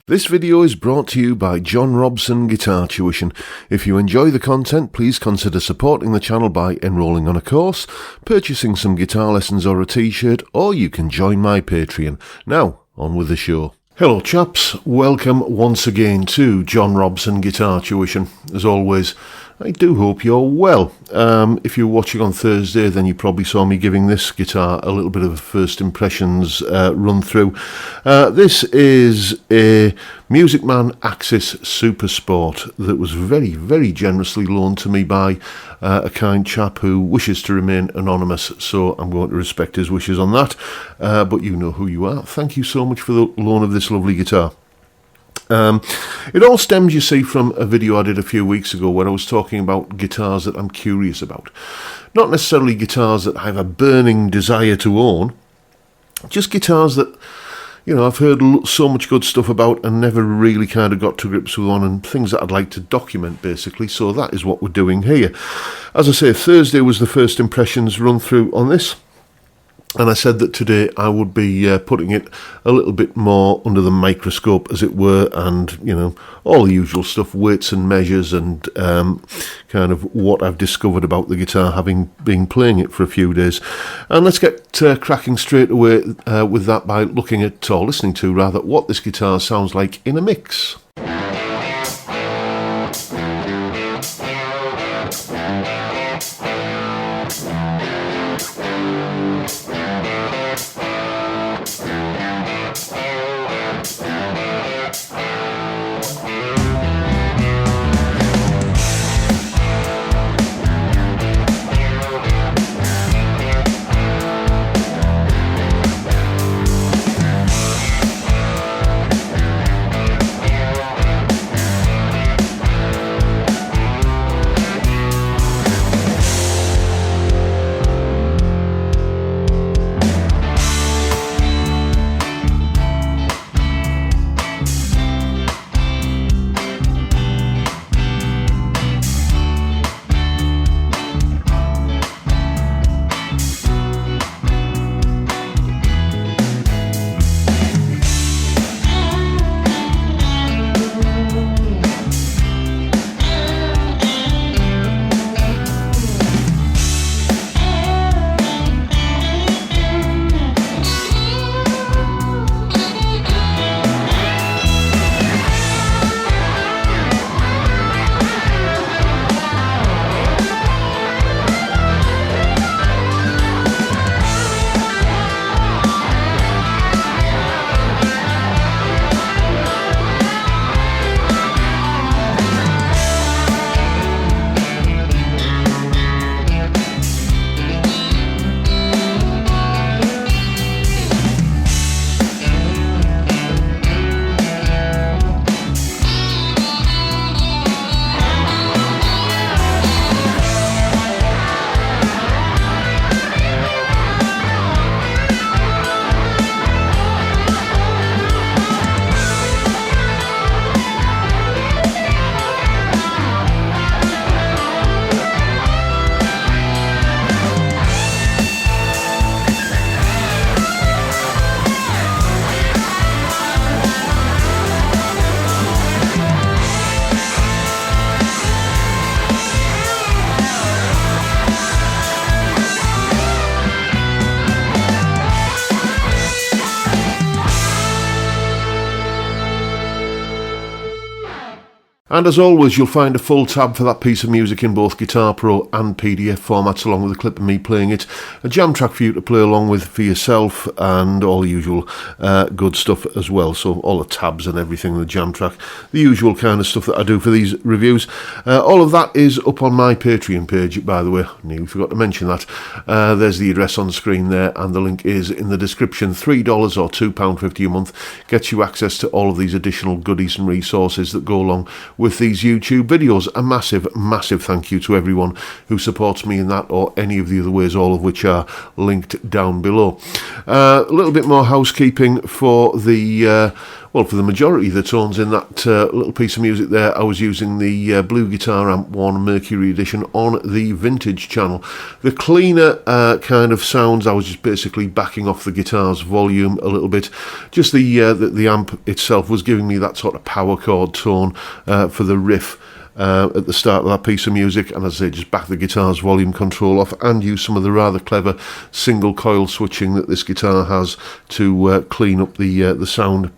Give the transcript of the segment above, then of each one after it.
This video is brought to you by John Robson Guitar Tuition. If you enjoy the content, please consider supporting the channel by enrolling on a course, purchasing some guitar lessons or a t-shirt, or you can join my Patreon. Now, on with the show. Hello chaps, welcome once again to John Robson Guitar Tuition. As always, I do hope you're well. If you're watching on Thursday, then you probably saw me giving this guitar a little bit of a first impressions run through. This is a Musicman Axis Supersport that was very, very generously loaned to me by a kind chap who wishes to remain anonymous, so I'm going to respect his wishes on that. But you know who you are. Thank you so much for the loan of this lovely guitar. It all stems, you see, from a video I did a few weeks ago where I was talking about guitars that I'm curious about. Not necessarily guitars that I have a burning desire to own, just guitars that, you know, I've heard so much good stuff about and never really kind of got to grips with one, and things that I'd like to document, basically. So that is what we're doing here. As I say, Thursday was the first impressions run through on this. And I said that today I would be putting it a little bit more under the microscope, as it were, and, you know, all the usual stuff, weights and measures, and kind of what I've discovered about the guitar, having been playing it for a few days. And let's get cracking straight away with that by looking at, or listening to rather, what this guitar sounds like in a mix. And as always, you'll find a full tab for that piece of music in both Guitar Pro and PDF formats, along with a clip of me playing it, a jam track for you to play along with for yourself, and all the usual good stuff as well. So all the tabs and everything, the jam track, the usual kind of stuff that I do for these reviews. All of that is up on my Patreon page, by the way. I nearly forgot to mention that. There's the address on the screen there, and the link is in the description. $3 or £2.50 a month gets you access to all of these additional goodies and resources that go along with these YouTube videos. A massive, massive thank you to everyone who supports me in that, or any of the other ways, all of which are linked down below. A little bit more housekeeping for the well, for the majority of the tones in that little piece of music there, I was using the Blue Guitar Amp 1 Mercury Edition on the Vintage channel. The cleaner kind of sounds, I was just basically backing off the guitar's volume a little bit. Just the amp itself was giving me that sort of power chord tone for the riff at the start of that piece of music, and as I say, just back the guitar's volume control off and use some of the rather clever single coil switching that this guitar has to clean up the sound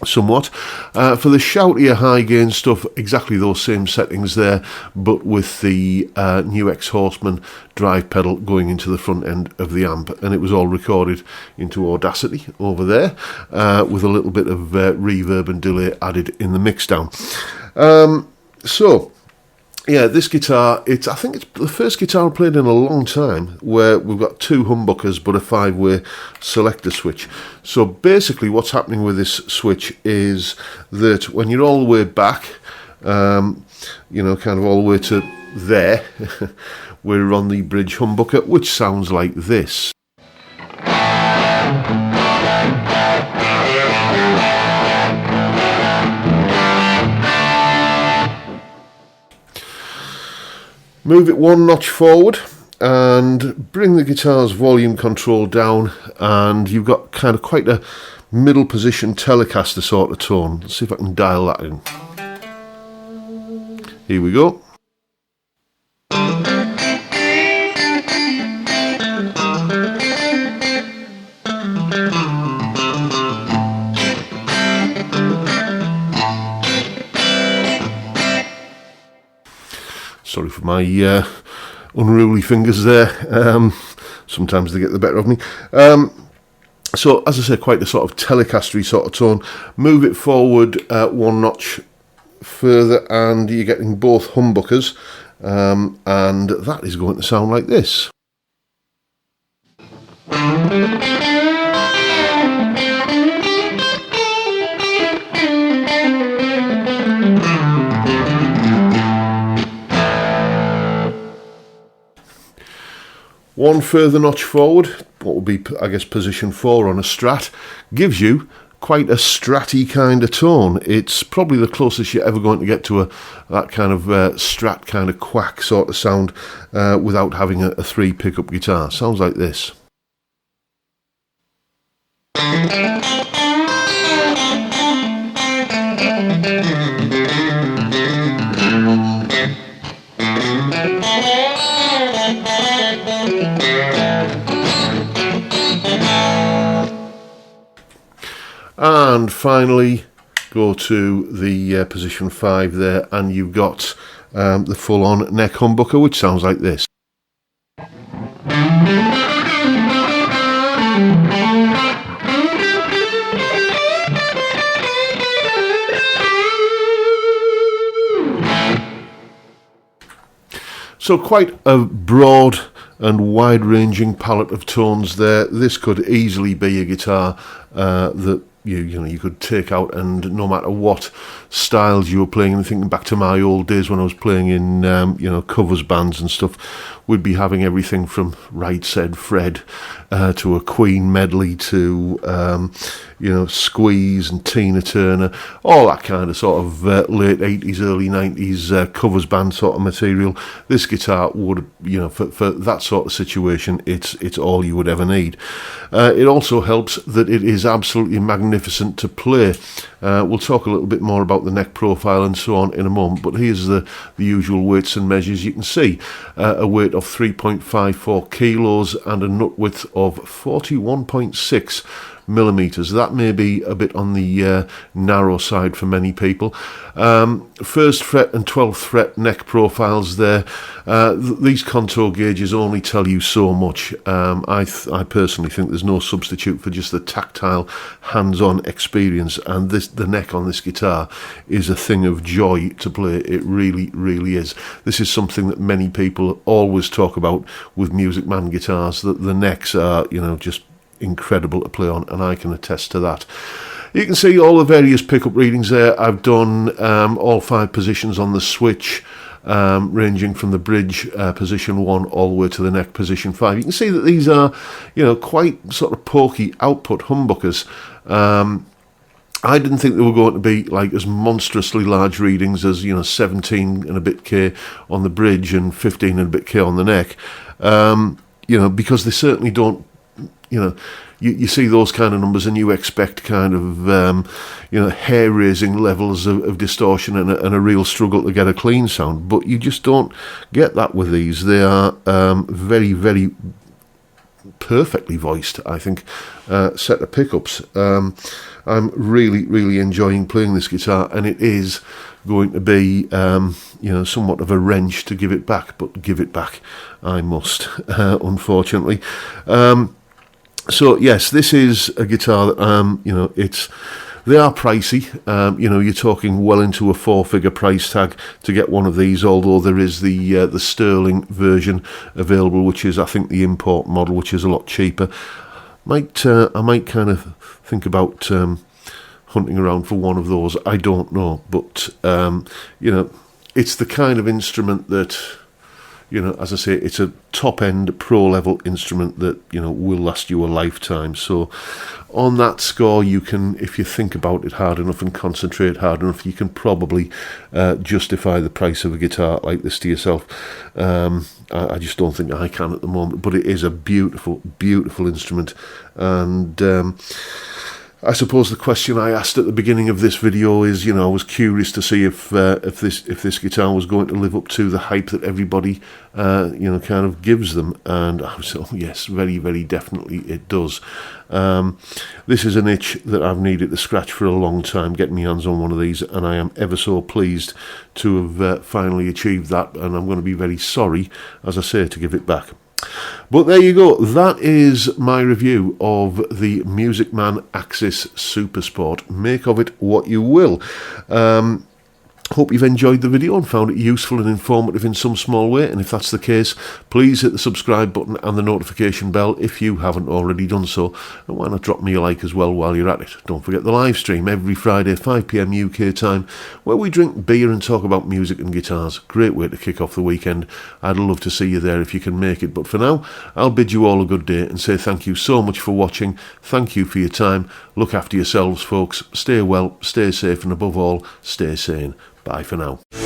somewhat. For the shoutier high gain stuff, exactly those same settings there, but with the new X-Horseman drive pedal going into the front end of the amp, and it was all recorded into Audacity over there with a little bit of reverb and delay added in the mix down. So, yeah, this guitar, I think it's the first guitar I played in a long time where we've got 2 humbuckers but a 5-way selector switch. So basically what's happening with this switch is that when you're all the way back, you know, kind of all the way to there, we're on the bridge humbucker, which sounds like this. Move it 1 notch forward and bring the guitar's volume control down, and you've got kind of quite a middle position Telecaster sort of tone. Let's see if I can dial that in. Here we go. Sorry for my unruly fingers there. Sometimes they get the better of me. So, as I say, quite a sort of Telecaster-y sort of tone. Move it forward 1 notch further, and you're getting both humbuckers. And that is going to sound like this. One further notch forward, what would be, I guess, position 4 on a Strat, gives you quite a Straty kind of tone. It's probably the closest you're ever going to get to that kind of Strat kind of quack sort of sound without having a 3 pickup guitar. Sounds like this. And finally, go to the position 5 there, and you've got the full-on neck humbucker, which sounds like this. So quite a broad and wide-ranging palette of tones there. This could easily be a guitar that you could take out, and no matter what styles you were playing, and thinking back to my old days when I was playing in covers bands and stuff, we'd be having everything from Right Said Fred to a Queen medley to Squeeze and Tina Turner, all that kind of sort of late 80s, early 90s covers band sort of material. This guitar would, for that sort of situation, it's all you would ever need. It also helps that it is absolutely magnificent to play. We'll talk a little bit more about the neck profile and so on in a moment, but here's the usual weights and measures. You can see a weight of 3.54 kilos and a nut width of 41.6 millimeters. That may be a bit on the narrow side for many people. First fret and 12th fret neck profiles there. These contour gauges only tell you so much. I personally think there's no substitute for just the tactile, hands-on experience, and the neck on this guitar is a thing of joy to play. It really, really is. This is something that many people always talk about with Musicman guitars, that the necks are, just incredible to play on, and I can attest to that. You can see all the various pickup readings there. I've done all 5 positions on the switch, ranging from the bridge position 1 all the way to the neck position 5. You can see that these are, quite sort of pokey output humbuckers. I didn't think they were going to be like as monstrously large readings as, 17 and a bit K on the bridge and 15 and a bit K on the neck, because they certainly don't, you see those kind of numbers and you expect kind of, hair-raising levels of distortion and a real struggle to get a clean sound, but you just don't get that with these. They are very, very perfectly voiced, I think, set of pickups. I'm really, really enjoying playing this guitar, and it is going to be, somewhat of a wrench to give it back, but give it back I must, unfortunately. So yes, this is a guitar that, they are pricey. You're talking well into a 4-figure price tag to get one of these, although there is the sterling version available, which is, I think, the import model, which is a lot cheaper. I might kind of think about hunting around for one of those. I don't know, but it's the kind of instrument that, as I say, it's a top-end pro-level instrument that, will last you a lifetime. So on that score, you can, if you think about it hard enough and concentrate hard enough, you can probably justify the price of a guitar like this to yourself. I just don't think I can at the moment, but it is a beautiful, beautiful instrument. And I suppose the question I asked at the beginning of this video is, I was curious to see if this guitar was going to live up to the hype that everybody, kind of gives them, and I was, oh yes, very, very definitely it does. This is an itch that I've needed to scratch for a long time, getting my hands on one of these, and I am ever so pleased to have finally achieved that, and I'm going to be very sorry, as I say, to give it back. But there you go, that is my review of the Musicman Axis Supersport. Make of it what you will. Hope you've enjoyed the video and found it useful and informative in some small way, and if that's the case, please hit the subscribe button and the notification bell if you haven't already done so, and why not drop me a like as well while you're at it. Don't forget the live stream every Friday 5 PM UK time, where we drink beer and talk about music and guitars. Great way to kick off the weekend. I'd love to see you there if you can make it, but for now, I'll bid you all a good day and say thank you so much for watching. Thank you for your time. Look after yourselves, folks. Stay well, stay safe, and above all, stay sane. Bye for now.